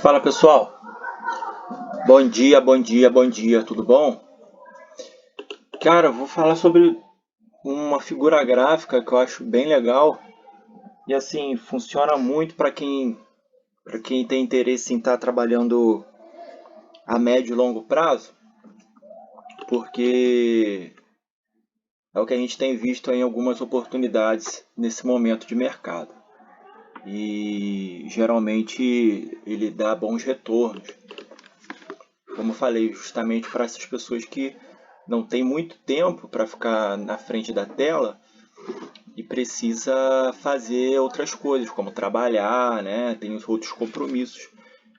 Fala pessoal, bom dia, tudo bom? Cara, eu vou falar sobre uma figura gráfica que eu acho bem legal e assim, funciona muito para quem tem interesse em estar trabalhando a médio e longo prazo, porque é o que a gente tem visto em algumas oportunidades nesse momento de mercado. E geralmente ele dá bons retornos. Como eu falei, justamente para essas pessoas que não têm muito tempo para ficar na frente da tela e precisa fazer outras coisas, como trabalhar, né? Tem outros compromissos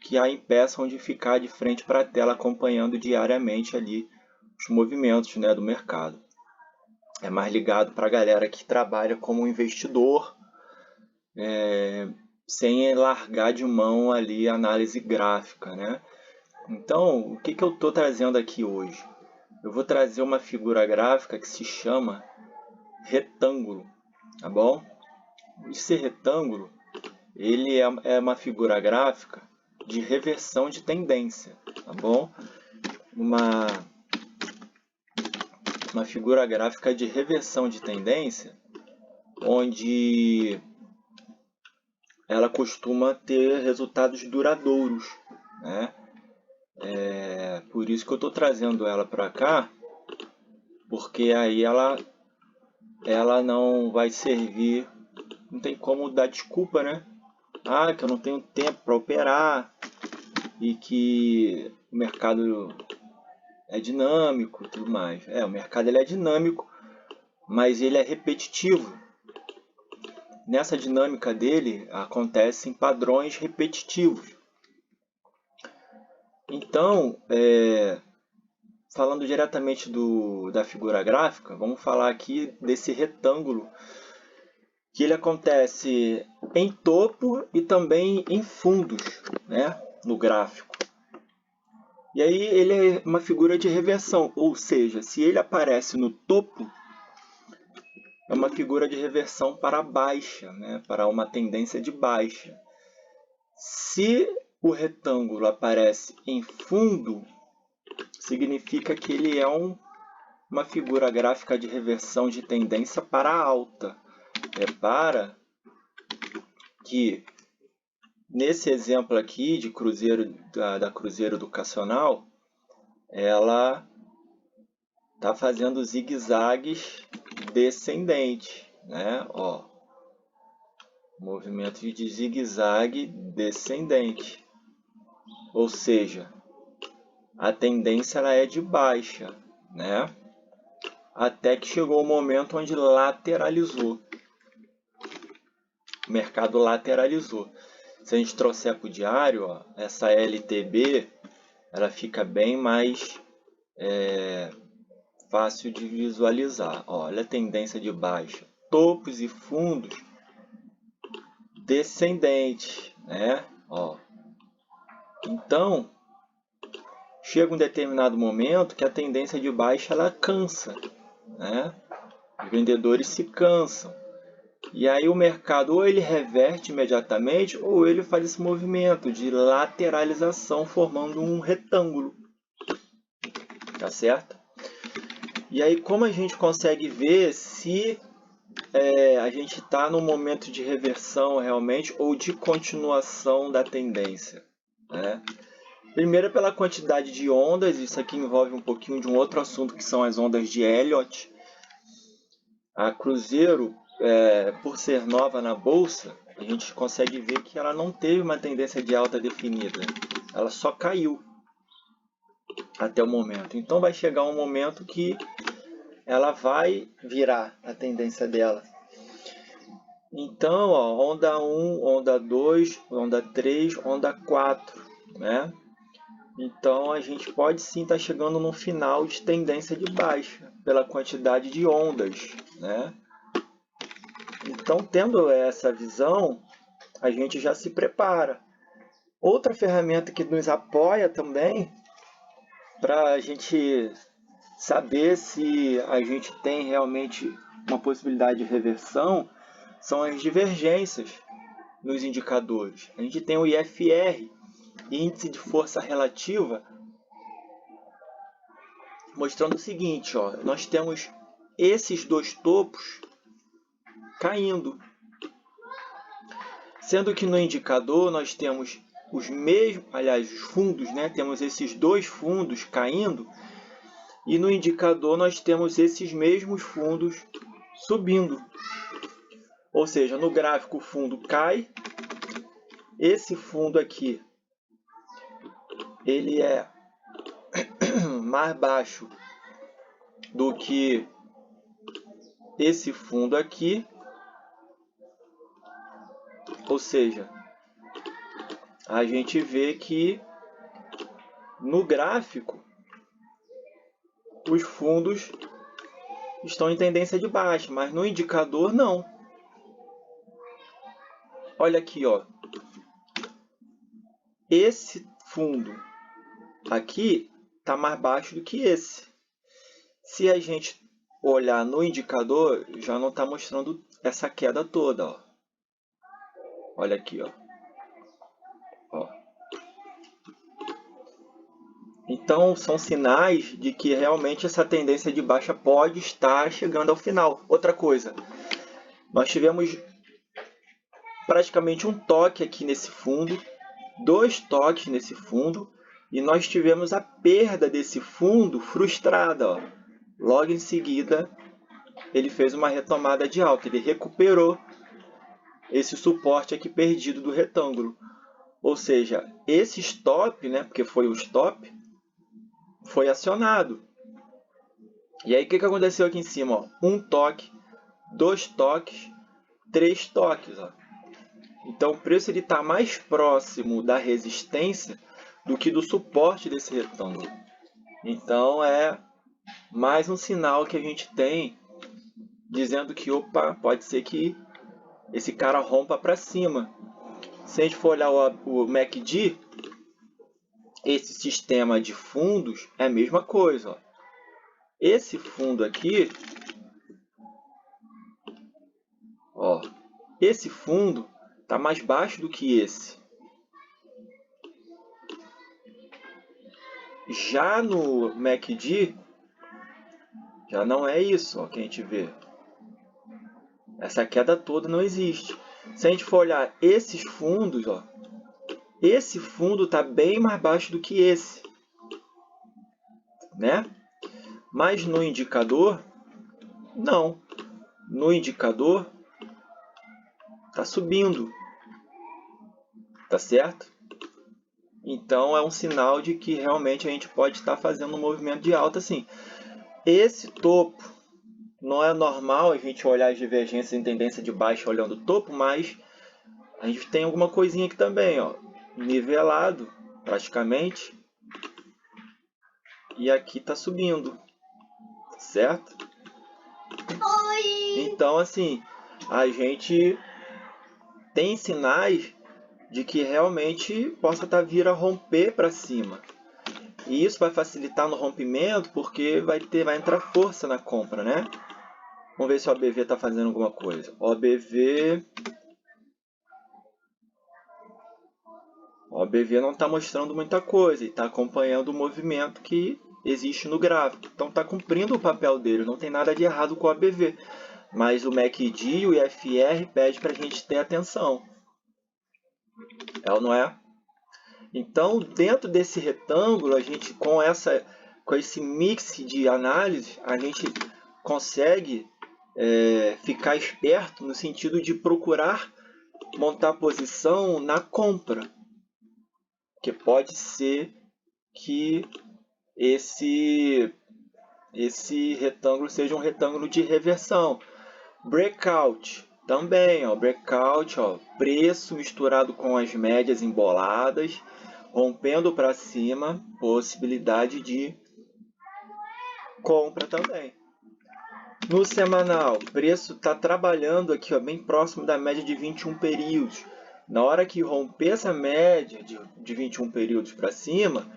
que a impeçam de ficar de frente para a tela acompanhando diariamente ali os movimentos, né, do mercado. É mais ligado para a galera que trabalha como investidor, sem largar de mão ali a análise gráfica, né? Então, o que eu estou trazendo aqui hoje? Eu vou trazer uma figura gráfica que se chama retângulo, tá bom? Esse retângulo, ele é uma figura gráfica de reversão de tendência, tá bom? Uma figura gráfica de reversão de tendência, onde ela costuma ter resultados duradouros, né? Por isso que eu estou trazendo ela para cá, porque aí ela não vai servir, não tem como dar desculpa, né? Ah, que eu não tenho tempo para operar e que o mercado é dinâmico e tudo mais. O mercado ele é dinâmico, mas ele é repetitivo. Nessa dinâmica dele acontecem padrões repetitivos. Então, falando diretamente da figura gráfica, vamos falar aqui desse retângulo, que ele acontece em topo e também em fundos, né, no gráfico. E aí ele é uma figura de reversão, ou seja, se ele aparece no topo, é uma figura de reversão para baixa, né, para uma tendência de baixa. Se o retângulo aparece em fundo, significa que ele é uma figura gráfica de reversão de tendência para alta. Repara que nesse exemplo aqui de cruzeiro da Cruzeiro Educacional, ela está fazendo zigue-zagues descendentes, né? Ó, movimento de zigue-zague descendente, ou seja, a tendência ela é de baixa, né? Até que chegou o momento onde lateralizou. O mercado lateralizou. Se a gente trouxer para o diário, ó, essa LTB ela fica bem mais fácil de visualizar. Ó, olha a tendência de baixa. Topos e fundos descendentes, né? Ó. Então, chega um determinado momento que a tendência de baixa ela cansa, né? Os vendedores se cansam. E aí o mercado ou ele reverte imediatamente ou ele faz esse movimento de lateralização formando um retângulo. Tá certo? E aí como a gente consegue ver se a gente está no momento de reversão realmente ou de continuação da tendência, né? Primeiro pela quantidade de ondas, isso aqui envolve um pouquinho de um outro assunto que são as ondas de Elliott. A Cruzeiro, por ser nova na bolsa, a gente consegue ver que ela não teve uma tendência de alta definida, ela só caiu até o momento. Então vai chegar um momento que ela vai virar a tendência dela. Então, ó, onda 1, onda 2, onda 3, onda 4, né? Então a gente pode sim estar chegando no final de tendência de baixa, pela quantidade de ondas, né? Então, tendo essa visão, a gente já se prepara. Outra ferramenta que nos apoia também, para a gente saber se a gente tem realmente uma possibilidade de reversão, são as divergências nos indicadores. A gente tem o IFR, índice de força relativa, mostrando o seguinte, ó, nós temos esses dois topos caindo, sendo que no indicador nós temos os mesmos, aliás, os fundos, né? Temos esses dois fundos caindo, e no indicador nós temos esses mesmos fundos subindo. Ou seja, no gráfico o fundo cai, esse fundo aqui ele é mais baixo do que esse fundo aqui, ou seja, a gente vê que no gráfico os fundos estão em tendência de baixa, mas no indicador não. Olha aqui, ó. Esse fundo aqui está mais baixo do que esse. Se a gente olhar no indicador, já não está mostrando essa queda toda, ó. Olha aqui, ó. Então, são sinais de que realmente essa tendência de baixa pode estar chegando ao final. Outra coisa, nós tivemos praticamente um toque aqui nesse fundo, 2 toques nesse fundo, e nós tivemos a perda desse fundo frustrada, ó. Logo em seguida, ele fez uma retomada de alta, ele recuperou esse suporte aqui perdido do retângulo. Ou seja, esse stop, né, porque foi o stop, foi acionado. E aí o que aconteceu aqui em cima? Ó? 1 toque, 2 toques, 3 toques. Ó. Então o preço está mais próximo da resistência do que do suporte desse retângulo. Então é mais um sinal que a gente tem dizendo que, opa, pode ser que esse cara rompa para cima. Se a gente for olhar o MACD, esse sistema de fundos é a mesma coisa. Ó. Esse fundo aqui, ó, esse fundo está mais baixo do que esse. Já no MACD, já não é isso, ó, que a gente vê. Essa queda toda não existe. Se a gente for olhar esses fundos, ó, esse fundo está bem mais baixo do que esse, né? Mas no indicador, não. No indicador, está subindo, tá certo? Então, é um sinal de que realmente a gente pode estar fazendo um movimento de alta, sim. Esse topo, não é normal a gente olhar as divergências em tendência de baixa olhando o topo, mas a gente tem alguma coisinha aqui também, ó, nivelado praticamente, e aqui está subindo, certo? Então, assim, a gente tem sinais de que realmente possa vir a romper para cima. E isso vai facilitar no rompimento porque vai entrar força na compra, né? Vamos ver se o ABV está fazendo alguma coisa. O ABV não está mostrando muita coisa e está acompanhando o movimento que existe no gráfico. Então está cumprindo o papel dele, não tem nada de errado com o ABV. Mas o MACD e o IFR pede para a gente ter atenção. É ou não é? Então, dentro desse retângulo, a gente com esse mix de análise, a gente consegue ficar esperto no sentido de procurar montar posição na compra. Que pode ser que esse retângulo seja um retângulo de reversão. Breakout também, ó, breakout, ó, preço misturado com as médias emboladas, rompendo para cima, possibilidade de compra também. No semanal, o preço está trabalhando aqui, ó, bem próximo da média de 21 períodos. Na hora que romper essa média de 21 períodos para cima,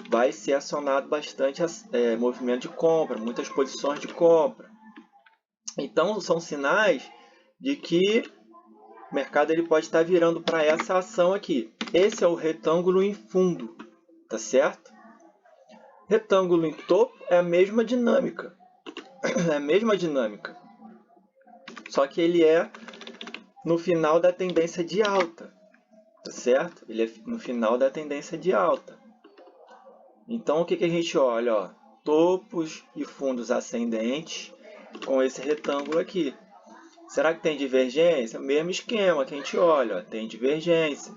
vai ser acionado bastante movimento de compra, muitas posições de compra. Então, são sinais de que o mercado ele pode estar virando para essa ação aqui. Esse é o retângulo em fundo, tá certo? Retângulo em topo é a mesma dinâmica. É a mesma dinâmica. Só que ele é no final da tendência de alta, tá certo? Ele é no final da tendência de alta. Então, o que a gente olha? Ó, topos e fundos ascendentes com esse retângulo aqui. Será que tem divergência? Mesmo esquema que a gente olha, ó, tem divergência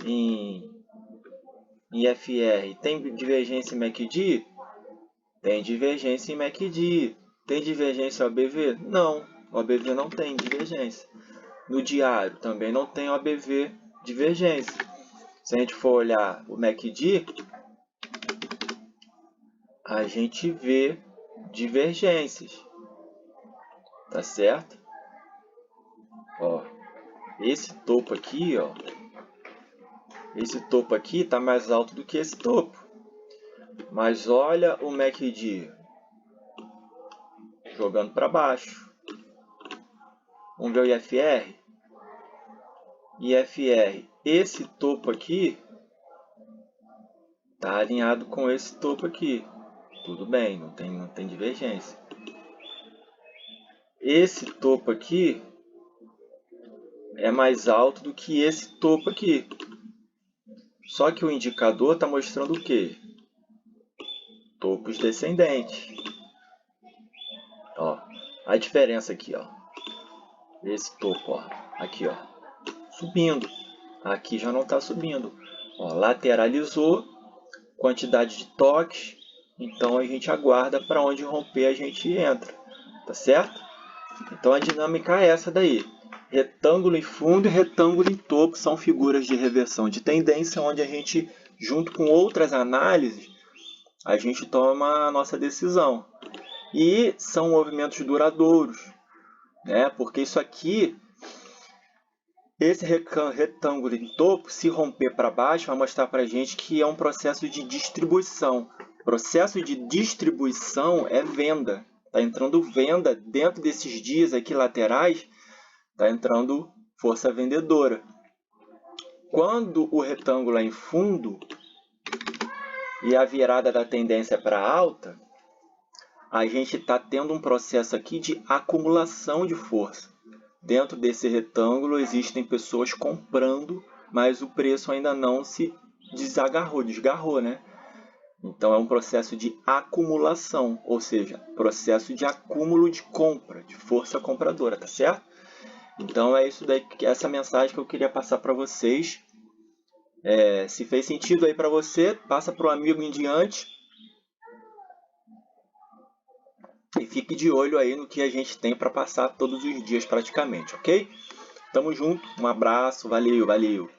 em FR. Tem divergência em MACD? Tem divergência em MACD. Tem divergência em OBV? Não, o OBV não tem divergência. No diário também não tem OBV divergência. Se a gente for olhar o MACD, a gente vê divergências, tá certo? Ó, esse topo aqui, ó, esse topo aqui está mais alto do que esse topo. Mas olha o MACD jogando para baixo. Vamos ver o IFR? IFR, esse topo aqui está alinhado com esse topo aqui. Tudo bem, não tem divergência. Esse topo aqui é mais alto do que esse topo aqui. Só que o indicador está mostrando o quê? Topos descendentes. Ó, a diferença aqui, ó. Esse topo, ó, aqui, ó, subindo. Aqui já não está subindo. Ó, lateralizou, quantidade de toques. Então a gente aguarda para onde romper a gente entra, tá certo? Então a dinâmica é essa daí. Retângulo em fundo e retângulo em topo são figuras de reversão de tendência, onde a gente, junto com outras análises, a gente toma a nossa decisão. E são movimentos duradouros, né? Porque isso aqui, esse retângulo em topo, se romper para baixo, vai mostrar para a gente que é um processo de distribuição. Processo de distribuição é venda. Está entrando venda dentro desses dias aqui laterais, está entrando força vendedora. Quando o retângulo é em fundo e a virada da tendência é para alta, a gente está tendo um processo aqui de acumulação de força. Dentro desse retângulo existem pessoas comprando, mas o preço ainda não se desgarrou, né? Então é um processo de acumulação, ou seja, processo de acúmulo de compra, de força compradora, tá certo? Então é isso daí, essa mensagem que eu queria passar para vocês. Se fez sentido aí para você, passa para o amigo em diante. E fique de olho aí no que a gente tem para passar todos os dias praticamente, ok? Tamo junto, um abraço, valeu, valeu!